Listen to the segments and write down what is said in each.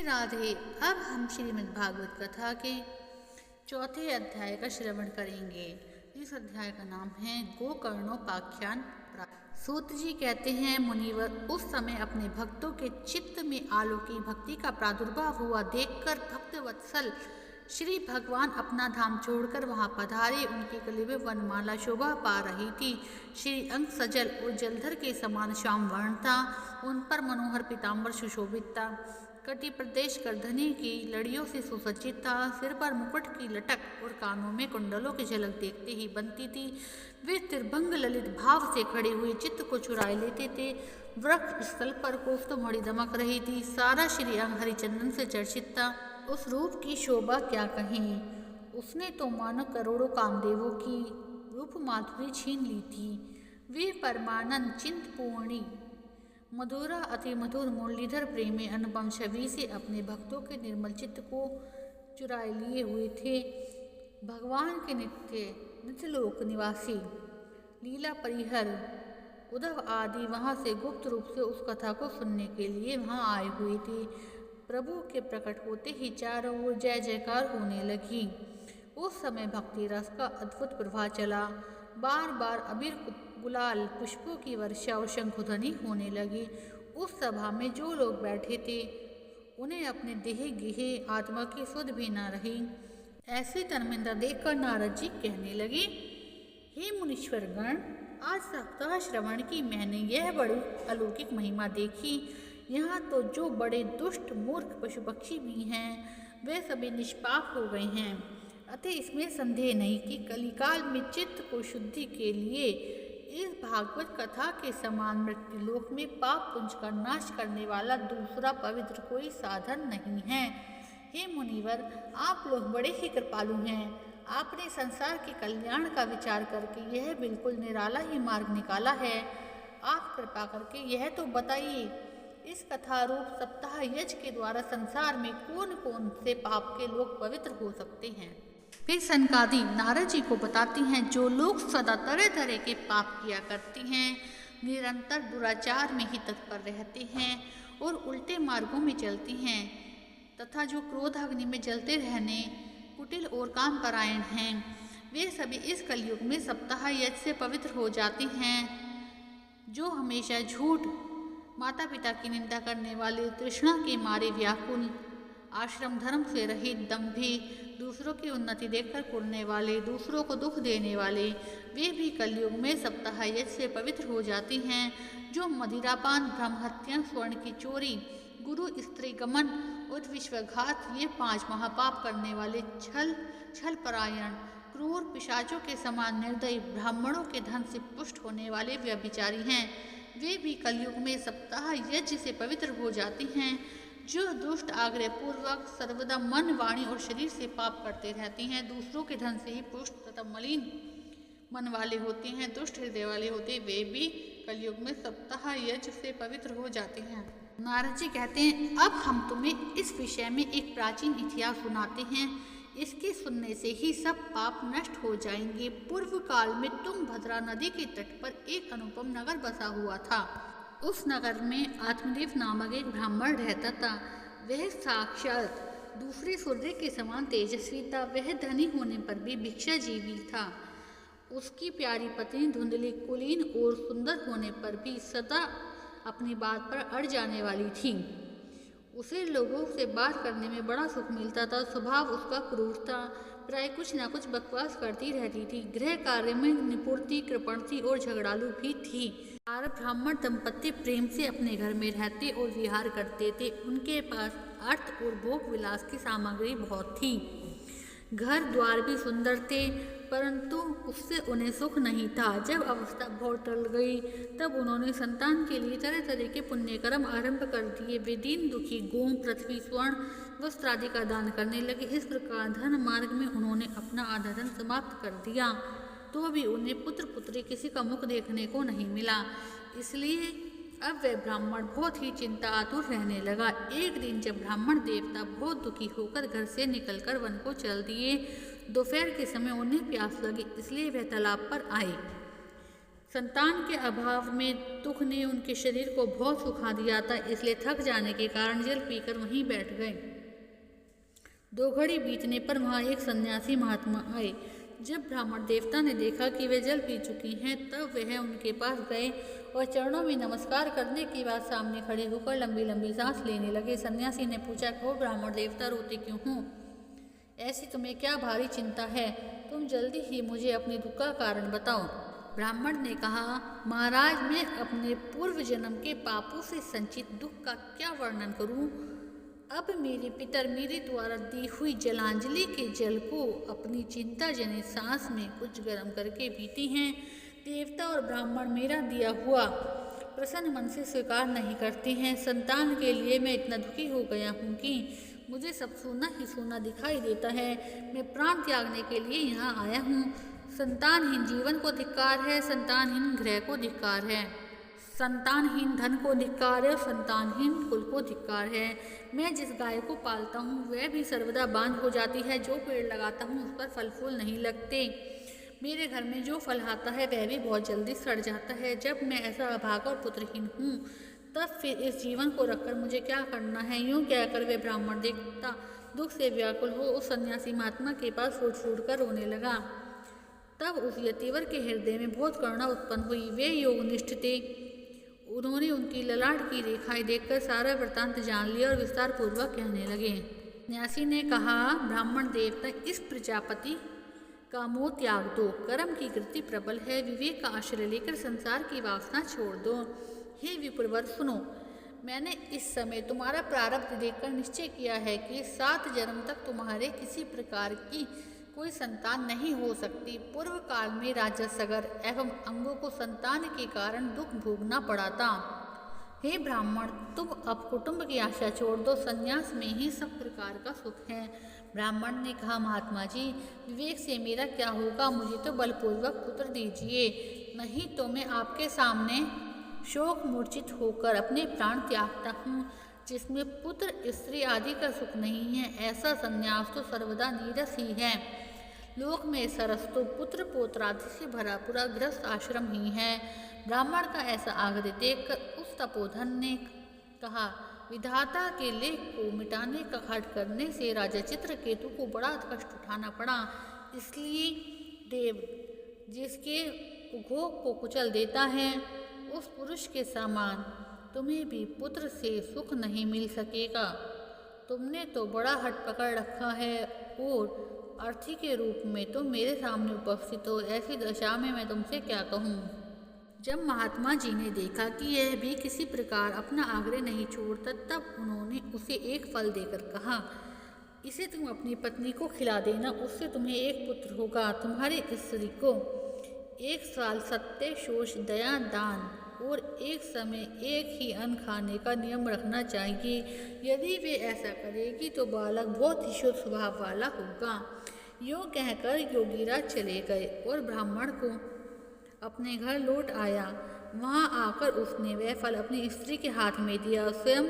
राधे। अब हम श्रीमद् भागवत कथा के चौथे अध्याय का श्रवण करेंगे। इस अध्याय का नाम है गोकर्णोपाख्यान। सूत जी कहते हैं, मुनिवर, उस समय अपने भक्तों के चित्त में अलौकिक भक्ति का प्रादुर्भाव हुआ देखकर भक्त वत्सल श्री भगवान अपना धाम छोड़कर वहां पधारे। उनके गले में वनमाला शोभा पा रही थी। श्री अंग सजल और जलधर के समान श्याम वर्ण था। उन पर मनोहर पीताम्बर सुशोभित था। कटी प्रदेश करधनी की लड़ियों से सुसज्जित था। सिर पर मुकुट की लटक और कानों में कुंडलों की झलक देखते ही बनती थी। वे त्रिभंग ललित भाव से खड़े हुए चित्त को चुराए लेते थे। वृक्ष स्थल पर कोफ्तमणि दमक रही थी। सारा श्री अंग हरिचंदन से चर्चित था। उस रूप की शोभा क्या कहें। उसने तो मानो करोड़ों कामदेवों की रूप माधुरी छीन ली थी। वे परमानंद चिंतपूर्णी मधुरा अति मधुर मुरलीधर प्रेमी अनुपम छवि से अपने भक्तों के निर्मल चित्त को चुराए लिए हुए थे। भगवान के नित्य लोक निवासी लीला परिहर उद्धव आदि वहां से गुप्त रूप से उस कथा को सुनने के लिए वहां आए हुए थे। प्रभु के प्रकट होते ही चारों ओर जय जयकार होने लगी। उस समय भक्ति रस का अद्भुत प्रवाह चला। बार बार अबीर गुलाल पुष्पों की वर्षा और शंखध्वनि होने लगी। उस सभा में जो लोग बैठे थे उन्हें अपने देह गेहे आत्मा की सुध भी न रही। ऐसी तन्मिंदा देखकर नारद जी कहने लगे, हे मुनीश्वर गण, आज सप्ताह श्रवण की मैंने यह बड़ी अलौकिक महिमा देखी। यहाँ तो जो बड़े दुष्ट मूर्ख पशु पक्षी भी हैं वे सभी निष्पाप हो गए हैं। अतः इसमें संदेह नहीं कि कलिकाल में चित्त को शुद्धि के लिए इस भागवत कथा के समान मृत्युलोक में पाप पुंज का नाश करने वाला दूसरा पवित्र कोई साधन नहीं है। हे मुनिवर, आप लोग बड़े ही कृपालु हैं। आपने संसार के कल्याण का विचार करके यह बिल्कुल निराला ही मार्ग निकाला है। आप कृपा करके यह तो बताइए, इस कथा रूप सप्ताह यज्ञ के द्वारा संसार में कौन कौन से पाप के लोग पवित्र हो सकते हैं। फिर सनकादि नारद जी को बताती हैं, जो लोग सदा तरह तरह के पाप किया करते हैं, निरंतर दुराचार में ही तत्पर रहते हैं और उल्टे मार्गों में चलते हैं, तथा जो क्रोधाग्नि में जलते रहने कुटिल और कामपरायण हैं, वे सभी इस कलयुग में सप्ताह यज्ञ से पवित्र हो जाते हैं। जो हमेशा झूठ, माता पिता की निंदा करने वाले, तृष्णा के मारे व्याकुल, आश्रम धर्म से रहित, दंभी, दूसरों की उन्नति देखकर कुढ़ने वाले, दूसरों को दुख देने वाले, वे भी कलयुग में सप्ताह यज्ञ से पवित्र हो जाती हैं। जो मदिरापान, ब्रह्महत्या, स्वर्ण की चोरी, गुरु स्त्री गमन और विश्वघात, ये 5 महापाप करने वाले, छल परायण, क्रूर, पिशाचों के समान निर्दयी, ब्राह्मणों के धन से पुष्ट होने वाले व्यभिचारी हैं, वे भी कलयुग में सप्ताह यज्ञ से पवित्र हो जाती हैं। जो दुष्ट, आग्रह पूर्वक सर्वदा मन, वाणी और शरीर से पाप करते रहती हैं, दूसरों के धन से ही पुष्ट तथा मलिन मन वाले होते हैं, दुष्ट हृदय वाले होते, वे भी कलयुग में सप्ताह यज्ञ से पवित्र हो जाते हैं। नारद जी कहते हैं, अब हम तुम्हें इस विषय में एक प्राचीन इतिहास सुनाते हैं। इसके सुनने से ही सब पाप नष्ट हो जाएंगे। पूर्व काल में तुंगभद्रा नदी के तट पर एक अनुपम नगर बसा हुआ था। उस नगर में आत्मदेव नामक एक ब्राह्मण रहता था। वह साक्षात दूसरे सूर्य के समान तेजस्वी था। वह धनी होने पर भी भिक्षाजीवी था। उसकी प्यारी पत्नी धुंधली, कुलीन और सुंदर होने पर भी सदा अपनी बात पर अड़ जाने वाली थी। उसे लोगों से बात करने में बड़ा सुख मिलता था। स्वभाव उसका क्रूर था, प्राय कुछ न कुछ बकवास करती रहती थी। गृह कार्य में निपुण थी, कृपण थी और झगड़ालू भी थी। ब्राह्मण दंपति प्रेम से अपने घर में रहते और विहार करते थे। उनके पास अर्थ और भोग विलास की सामग्री बहुत थी। घर द्वार भी सुंदर थे, परंतु उससे उन्हें सुख नहीं था। जब अवस्था बहुत टल गई तब उन्होंने संतान के लिए तरह तरह के पुण्य कर्म आरंभ कर दिए। वे दीन दुखी गों, पृथ्वी, स्वर्ण वस्त्र आदि का दान करने लगे। इस प्रकार धन मार्ग में उन्होंने अपना आधा धन समाप्त कर दिया, तो भी उन्हें पुत्र पुत्री किसी का मुख देखने को नहीं मिला। इसलिए अब वह ब्राह्मण बहुत ही चिंता आतुर रहने लगा। एक दिन जब ब्राह्मण देवता बहुत दुखी होकर घर से निकलकर वन को चल दिए, दोपहर के समय उन्हें प्यास लगी, इसलिए वह तालाब पर आए। संतान के अभाव में दुख ने उनके शरीर को बहुत सुखा दिया था, इसलिए थक जाने के कारण जल पीकर वहीं बैठ गए। 2 घड़ी बीतने पर वहाँ एक सन्यासी महात्मा आए। जब ब्राह्मण देवता ने देखा कि वे जल पी चुकी हैं, तब वह उनके पास गए और चरणों में नमस्कार करने के बाद सामने खड़े होकर लंबी लंबी सांस लेने लगे। सन्यासी ने पूछा, "ओ ब्राह्मण देवता, रोते क्यों हो? ऐसी तुम्हें क्या भारी चिंता है? तुम जल्दी ही मुझे अपने दुख का कारण बताओ।" ब्राह्मण ने कहा, "महाराज, मैं अपने पूर्व जन्म के पापों से संचित दुख का क्या वर्णन करूं? अब मेरे पितर मेरे द्वारा दी हुई जलांजलि के जल को अपनी चिंता जनित सांस में कुछ गर्म करके पीते हैं। देवता और ब्राह्मण मेरा दिया हुआ प्रसन्न मन से स्वीकार नहीं करते हैं। संतान के लिए मैं इतना दुखी हो गया हूँ कि मुझे सब सोना ही सोना दिखाई देता है। मैं प्राण त्यागने के लिए यहाँ आया हूँ। संतानहीन जीवन को धिक्कार है, संतानहीन गृह को धिक्कार है, संतानहीन धन को धिक्कार है, संतानहीन कुल को धिक्कार है। मैं जिस गाय को पालता हूँ वह भी सर्वदा बांझ हो जाती है। जो पेड़ लगाता हूँ उस पर फल फूल नहीं लगते। मेरे घर में जो फल आता है वह भी बहुत जल्दी सड़ जाता है। जब मैं ऐसा अभागा और पुत्रहीन हूँ, तब फिर इस जीवन को रखकर मुझे क्या करना है?" यूँ कहकर वे ब्राह्मण देवता दुख से व्याकुल हो उस सन्यासी महात्मा के पास फूट फूट कर रोने लगा। तब उस यतिवर के हृदय में बहुत करुणा उत्पन्न हुई। वे योगनिष्ठ थे। उन्होंने उनकी ललाट की रेखाएं देखकर सारा वृत्तांत जान लिया और विस्तार पूर्वक कहने लगे। सन्यासी ने कहा, "ब्राह्मण देवता, इस प्रजापति का मोह त्याग दो। कर्म की कृति प्रबल है। विवेक का आश्रय लेकर संसार की वासना छोड़ दो। हे विप्रवर, सुनो, मैंने इस समय तुम्हारा प्रारब्ध देखकर निश्चय किया है कि 7 जन्म तक तुम्हारे किसी प्रकार की कोई संतान नहीं हो सकती। पूर्व काल में राजा सगर एवं अंगों को संतान के कारण दुख भोगना पड़ा था। हे ब्राह्मण, तुम अब कुटुंब की आशा छोड़ दो। संन्यास में ही सब प्रकार का सुख है।" ब्राह्मण ने कहा, "महात्मा जी, विवेक से मेरा क्या होगा? मुझे तो बलपूर्वक पुत्र दीजिए, नहीं तो मैं आपके सामने शोक मूर्छित होकर अपने प्राण त्यागता हूँ। जिसमें पुत्र स्त्री आदि का सुख नहीं है, ऐसा संन्यास तो सर्वदा नीरस ही है। लोक में सरस तो पुत्र पौत्रादि से भरा पूरा गृहस्थ आश्रम ही है।" ब्राह्मण का ऐसा आग्रह देखकर उस तपोधन ने कहा, "विधाता के लेख को मिटाने का हठ करने से राजा चित्रकेतु को बड़ा कष्ट उठाना पड़ा। इसलिए देव जिसके घोग को कुचल देता है, उस पुरुष के समान तुम्हें भी पुत्र से सुख नहीं मिल सकेगा। तुमने तो बड़ा हठ पकड़ रखा है और अर्थी के रूप में तुम मेरे सामने उपस्थित हो। ऐसी दशा में मैं तुमसे क्या कहूँ?" जब महात्मा जी ने देखा कि यह भी किसी प्रकार अपना आग्रह नहीं छोड़ता, तब उन्होंने उसे एक फल देकर कहा, "इसे तुम अपनी पत्नी को खिला देना, उससे तुम्हें एक पुत्र होगा। तुम्हारी स्त्री को 1 साल सत्य, शोष, दया, दान और एक समय एक ही अन्न खाने का नियम रखना चाहिए। यदि वे ऐसा करेगी तो बालक बहुत ही शुद्ध स्वभाव वाला होगा।" यूँ कहकर योगीराज चले गए और ब्राह्मण को अपने घर लौट आया। वहाँ आकर उसने वह फल अपनी स्त्री के हाथ में दिया, स्वयं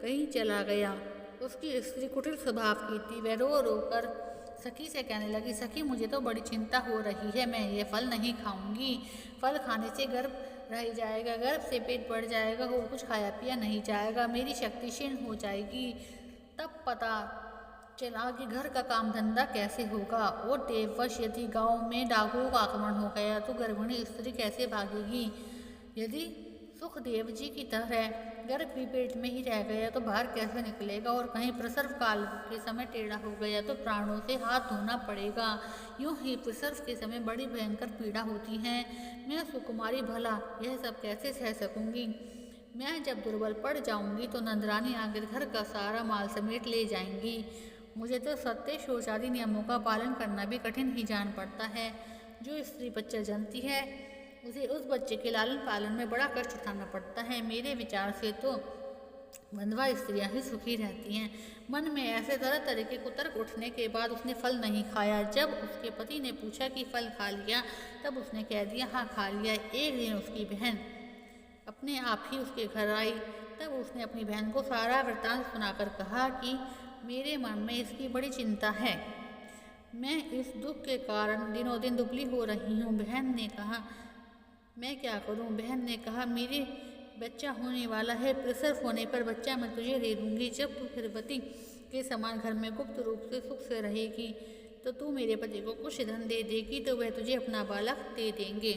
कहीं चला गया। उसकी स्त्री कुटिल स्वभाव की थी। वह रो रो कर सखी से कहने लगी, "सखी, मुझे तो बड़ी चिंता हो रही है। मैं ये फल नहीं खाऊंगी। फल खाने से गर्भ रह जाएगा, गर्भ से पेट बढ़ जाएगा और कुछ खाया पिया नहीं जाएगा। मेरी शक्ति क्षीण हो जाएगी। तब पता चला कि घर का काम धंधा कैसे होगा। और देववश यदि गांव में डाकुओं का आक्रमण हो गया तो गर्भिणी स्त्री कैसे भागेगी? यदि सुखदेव जी की तरह गर्भ भी पेट में ही रह गया तो बाहर कैसे निकलेगा? और कहीं प्रसव काल के समय टेढ़ा हो गया तो प्राणों से हाथ धोना पड़ेगा। यूँ ही प्रसव के समय बड़ी भयंकर पीड़ा होती है। मैं सुकुमारी भला यह सब कैसे सह सकूंगी? मैं जब दुर्बल पड़ जाऊंगी तो नंदरानी आकर घर का सारा माल समेट ले जाएंगी। मुझे तो सत्य शोच आदि नियमों का पालन करना भी कठिन ही जान पड़ता है। जो स्त्री बच्चा जनती है उसे उस बच्चे के लालन पालन में बड़ा कष्ट उठाना पड़ता है। मेरे विचार से तो बंधवा स्त्रियां ही सुखी रहती हैं। मन में ऐसे तरह तरह के कुतर्क उठने के बाद उसने फल नहीं खाया। जब उसके पति ने पूछा कि फल खा लिया, तब उसने कह दिया, "हाँ, खा लिया।" एक दिन उसकी बहन अपने आप ही उसके घर आई। तब उसने अपनी बहन को सारा वृत्तांत सुनाकर कहा कि मेरे मन में इसकी बड़ी चिंता है। मैं इस दुख के कारण दिनों दिन दुबली हो रही हूँ। बहन ने कहा, मैं क्या करूं? बहन ने कहा, मेरे बच्चा होने वाला है, प्रसव होने पर बच्चा मैं तुझे दे दूंगी। जब तू फिर पति के समान घर में गुप्त रूप से सुख से रहेगी तो तू मेरे पति को कुछ धन दे देगी तो वह तुझे अपना बालक दे देंगे,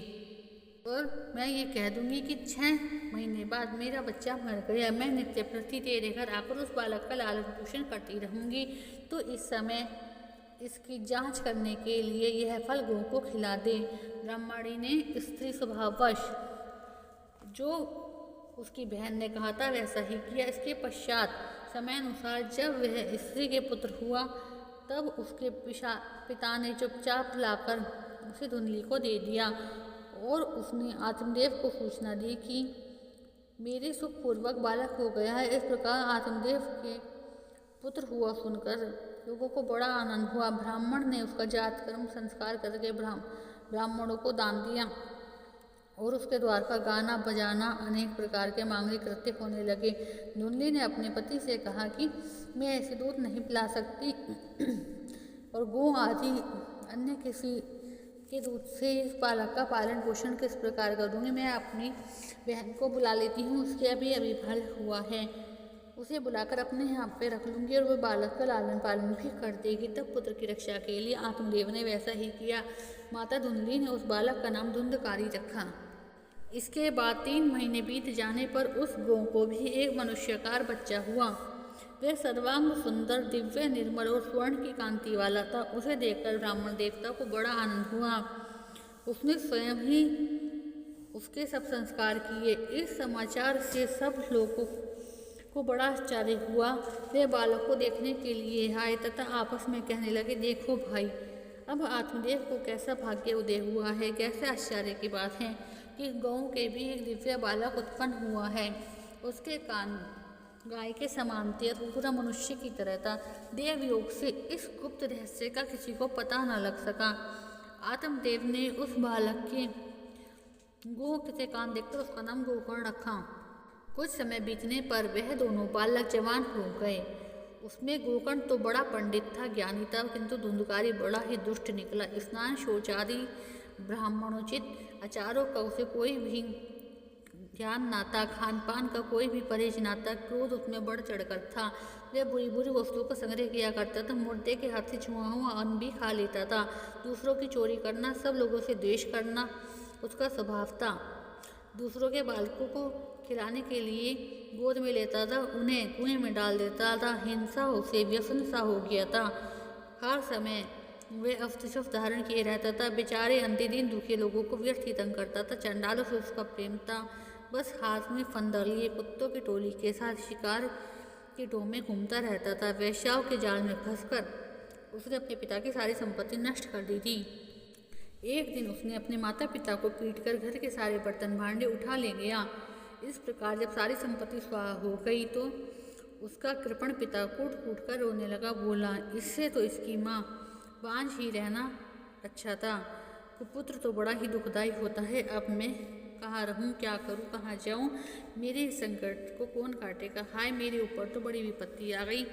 और मैं ये कह दूंगी कि 6 महीने बाद मेरा बच्चा मर गया। मैं नित्य प्रति तेरे घर आकर उस बालक का लालन पोषण करती रहूंगी। तो इस समय इसकी जांच करने के लिए यह फल गौ को खिला दे। ब्राह्मणी ने स्त्री स्वभाववश जो उसकी बहन ने कहा था वैसा ही किया। इसके पश्चात समयानुसार जब वह स्त्री के पुत्र हुआ तब उसके पिता ने चुपचाप लाकर उसे धुंधली को दे दिया और उसने आत्मदेव को सूचना दी कि मेरे सुखपूर्वक बालक हो गया है। इस प्रकार आत्मदेव के पुत्र हुआ सुनकर लोगों को बड़ा आनंद हुआ। ब्राह्मण ने उसका जात कर्म संस्कार करके ब्राह्मणों को दान दिया और उसके द्वार पर गाना बजाना अनेक प्रकार के मांगलिक कृत्य होने लगे। धुंधली ने अपने पति से कहा कि मैं ऐसे दूध नहीं पिला सकती और गौ आदि अन्य किसी के दूध से इस बालक का पालन पोषण किस प्रकार करूँगी। मैं अपनी बहन को बुला लेती हूँ, उसके अभी अभी फल हुआ है, उसे बुलाकर अपने यहाँ पे रख लूँगी और वह बालक का लालन पालन भी कर देगी। तब पुत्र की रक्षा के लिए आत्मदेव ने वैसा ही किया। माता धुंधली ने उस बालक का नाम धुंधकारी रखा। इसके बाद 3 महीने बीत जाने पर उस गौ को भी एक मनुष्यकार बच्चा हुआ। वह सर्वांग सुंदर, दिव्य, निर्मल और स्वर्ण की कांति वाला था। उसे देखकर ब्राह्मण देवता को बड़ा आनंद हुआ। उसने स्वयं ही उसके सब संस्कार किए। इस समाचार से सब लोगों को बड़ा आश्चर्य हुआ। वे बालक को देखने के लिए आए तथा आपस में कहने लगे, देखो भाई, अब आत्मदेव को कैसा भाग्य उदय हुआ है। कैसे आश्चर्य की बात है कि गौ के भी एक दिव्य बालक उत्पन्न हुआ है। उसके कान गाय के समान थे और पूरा मनुष्य की तरह था। देव योग से इस गुप्त रहस्य का किसी को पता न लग सका। आत्मदेव ने उस बालक के गो के कान देखकर उसका नाम गोकर्ण रखा। कुछ समय बीतने पर वह दोनों बालक जवान हो गए। उसमें गोकर्ण तो बड़ा पंडित था, ज्ञानी था, किंतु धुंधकारी बड़ा ही दुष्ट निकला। स्नान शौच आदि ब्राह्मणोचित आचारों का उसे कोई भी ध्यान ना था, खान पान का कोई भी परहेज ना था। क्रोध उसमें बढ़ चढ़कर था। वह बुरी बुरी वस्तुओं का संग्रह किया करता था। मुर्दे के हाथ से छुआ हुआ अन्न भी खा लेता था। दूसरों की चोरी करना, सब लोगों से द्वेष करना उसका स्वभाव था। दूसरों के बालकों को खिलाने के लिए गोद में लेता था, उन्हें कुएं में डाल देता था। हिंसा उसे व्यसन सा हो गया था। हर समय वे अस्त्र धारण किए रहता था। बेचारे अंतिम दिन दुखी लोगों को व्यर्थ ही तंग करता था। चंडालों से उसका प्रेम था। बस हाथ में फंदर लिए कुत्तों की टोली के साथ शिकार की टोह में घूमता रहता था। वेश्याओं के जाल में फंसकर उसने अपने पिता की सारी संपत्ति नष्ट कर दी थी। एक दिन उसने अपने माता पिता को पीटकर घर के सारे बर्तन भांडे उठा ले गया। इस प्रकार जब सारी संपत्ति स्वाहा हो गई तो उसका कृपण पिता कूट कूट कर रोने लगा। बोला, इससे तो इसकी माँ बांझ ही रहना अच्छा था। कुपुत्र तो बड़ा ही दुखदायी होता है। अब मैं कहाँ रहूँ, क्या करूँ, कहाँ जाऊँ? मेरे इस संकट को कौन काटेगा? हाय, मेरे ऊपर तो बड़ी विपत्ति आ गई।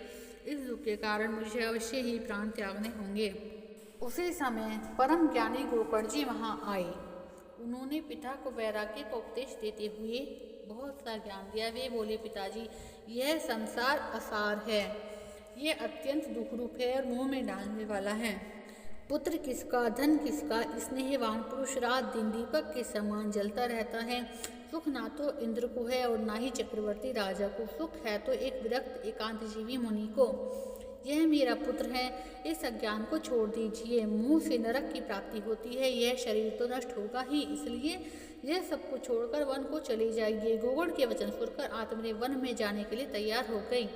इस दुख के कारण मुझे अवश्य ही प्राण त्यागने होंगे। उसी समय परम ज्ञानी गोकर्ण जी वहाँ आए। उन्होंने पिता को वैराग्य का उपदेश देते हुए बहुत सा ज्ञान दिया। वे बोले, पिताजी, यह संसार असार है, यह अत्यंत दुखरूप है और मुँह में डालने वाला है। पुत्र किसका, धन किसका, स्नेहवान पुरुष रात दिन दीपक के समान जलता रहता है। सुख ना तो इंद्र को है और ना ही चक्रवर्ती राजा को। सुख है तो एक विरक्त एकांतजीवी मुनि को। यह मेरा पुत्र है, इस अज्ञान को छोड़ दीजिए। मुंह से नरक की प्राप्ति होती है। यह शरीर तो नष्ट होगा ही, इसलिए यह सब कुछ छोड़कर वन को चले जाइए। गोकर्ण के वचन सुनकर आत्मदेव वन में जाने के लिए तैयार हो गई।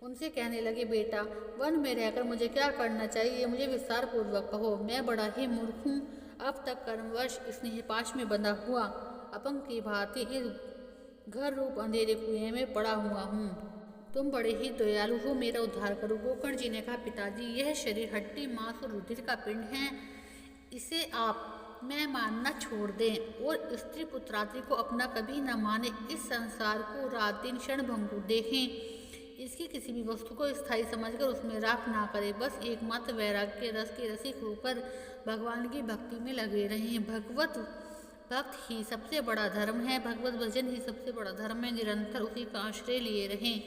उनसे कहने लगे, बेटा, वन में रहकर मुझे क्या करना चाहिए, मुझे विस्तार पूर्वक कहो। मैं बड़ा ही मूर्ख हूँ। अब तक कर्मवश स्नेहपाश में बंधा हुआ अपंग की भांति इस घर रूप अंधेरे कुएं में पड़ा हुआ हूँ। तुम बड़े ही दयालु हो, मेरा उद्धार करो। गोकर्ण जी ने कहा, पिताजी, यह शरीर हड्डी मांस और रुधिर का पिंड है। इसे आप मैं मानना छोड़ दें और स्त्री पुत्रादि को अपना कभी न माने। इस संसार को रात दिन क्षण भंगुर देखें। इसकी किसी भी वस्तु को स्थायी समझकर उसमें राख ना करें। बस एकमात्र वैराग्य रस के रसिक होकर भगवान की भक्ति में लगे रहें। भगवत भक्त ही सबसे बड़ा धर्म है, भगवत भजन ही सबसे बड़ा धर्म है। निरंतर उसी का आश्रय लिए रहें,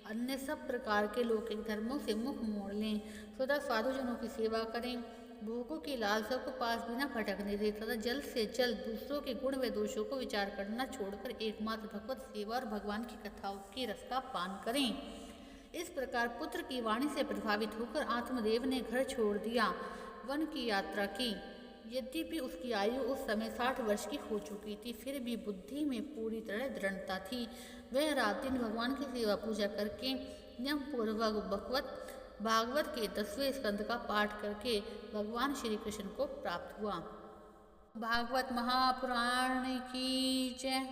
अन्य सब प्रकार के लौकिक धर्मों से मुख मोड़ लें। सदा साधुजनों की सेवा करें, भोगों की लालसा को पास बिना भटकने दें तथा जल्द से जल्द दूसरों के गुण व दोषों को विचार करना छोड़कर एकमात्र भगवत सेवा और भगवान की कथाओं की रस का पान करें। इस प्रकार पुत्र की वाणी से प्रभावित होकर आत्मदेव ने घर छोड़ दिया, वन की यात्रा की। यद्यपि उसकी आयु उस समय 60 वर्ष की हो चुकी थी, फिर भी बुद्धि में पूरी तरह दृढ़ता थी। वह रात दिन भगवान की सेवा पूजा करके नियम पूर्वक भागवत के 10वें स्कंद का पाठ करके भगवान श्री कृष्ण को प्राप्त हुआ। भागवत महापुराण की जय।